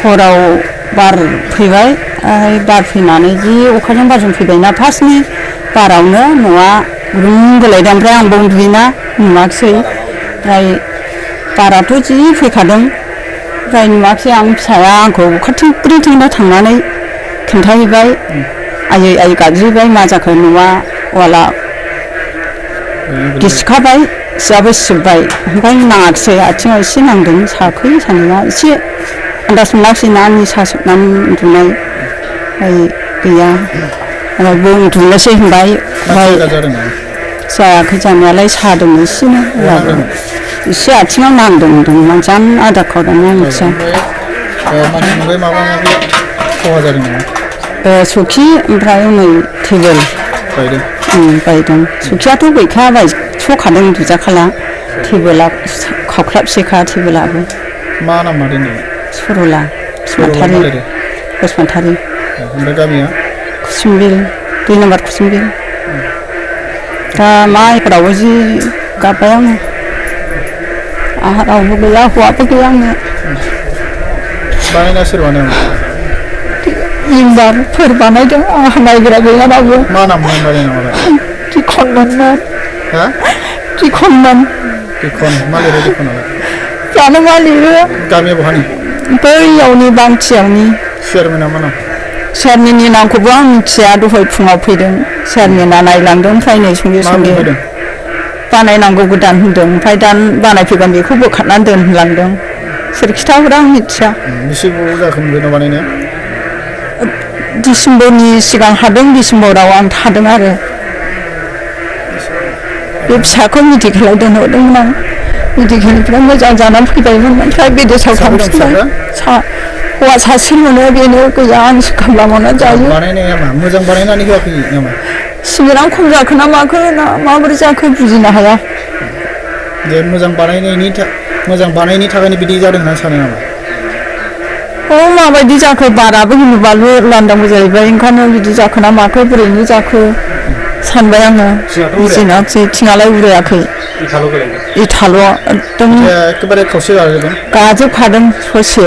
हराव बार फैबाय बार फैनानै जि अखाजों बारजों फैबायना फार्स्टनि बारावनो न'आ गुरुं गोलैदों ओमफ्राय आंबो उन्दुयोना नुवाखिसै ओमफ्राय बाराथ' जि फैखादों ओमफ्राय नुवाखिसै आं फिसाया आंखौ खाथिं थांनानै खिन्थाहैबाय आयै आयै गाबज्रिबाय मा जाखो न'आ वाला गिसिखाबाय सियाबो सिजोब्बाय ओमफ्राय नाङाखिसै आथिङाव एसे नांदों साखै सानाया एसे आन्दाज मोनाखिसै ना निसा सोबनानै उन्दुनाय ओमफ्राय गैया बो उन्दुनोसै होनबाय ओमफ्राय जायाखै जानायालाय सादों एसेनो एसे आथिङाव नांदों होनदों मोजां आदार खावदानो मिथिया सौखि ओमफ्राय नै टेबोल बायदों सौखियाथ' गैखाया बायस'खादों उन्दुजाखाला टेबोला खावख्लाबसेखा टेबोलाबो मा नाम मादैनि सरला बसुमतारी ओमफ्राय गामिया कुसुमबिल 2 नम्बर कुसुमबिल दा माइफोरावबो जि गाबबाय आंहा रावबो गैया हौवाबो गैया आंनो बानायना सोर बानायमोन मेम्बारफोर बानायदों आंहा नायग्रा गैया रावबो मा नाम बानायनामालाय दिखनमोन हा दिखन मा लिरो दिखनालाय जानो मा लिरो गामिया बहानि बैयावनि बांथियावनि चेयारमेना मा नाम चेयारमेननि नामखौबो आं मिथिया दहाय फुङाव फैदों चेयारमेना नायलांदों ओमफ्राय नै संगे बानायनांगौ गोदान होनदों ओमफ्राय दा बानायफैगोन बेखौ बोखारनानै दोन होनलांदों सोर खिथाहरा आं मिथिया बेसे गोबाव जाखोमोन बेनाव बानायनाया डिसेम्बरनि सिगां हादों डिसेम्बराव आं थादों आरो बे फिसाखौ मेडिकेलाव दोनहरदोंमोन आं मेडिकेलनिफ्राय मोजां जानानै फैबायमोन ओमफ्राय बेदेसाव थांफिनबाय हौवा सासे मोनो बेनो गैया आं खामला मावनानै जायो बानायनाया मा मोजां बानायनानै होआखै नामा सिबिरां खम जाखो ना माखो ना माबोरै जाखो बुजिनो हाया जे मोजां बानायनायनि थाखायनो बिदि जादों होनना सानो नामा माबायदि जाखो बाराबो गिलु-बालु लांदांबो जाहैबाय ओंखायनो बिदि जाखो ना माखो बोरैनो जाखो सानबाय आङो बुजिनाखिसै थिङालाय उरायाखै इथाल' एकदम एखेबारे खावसे गाजोबखादों ससे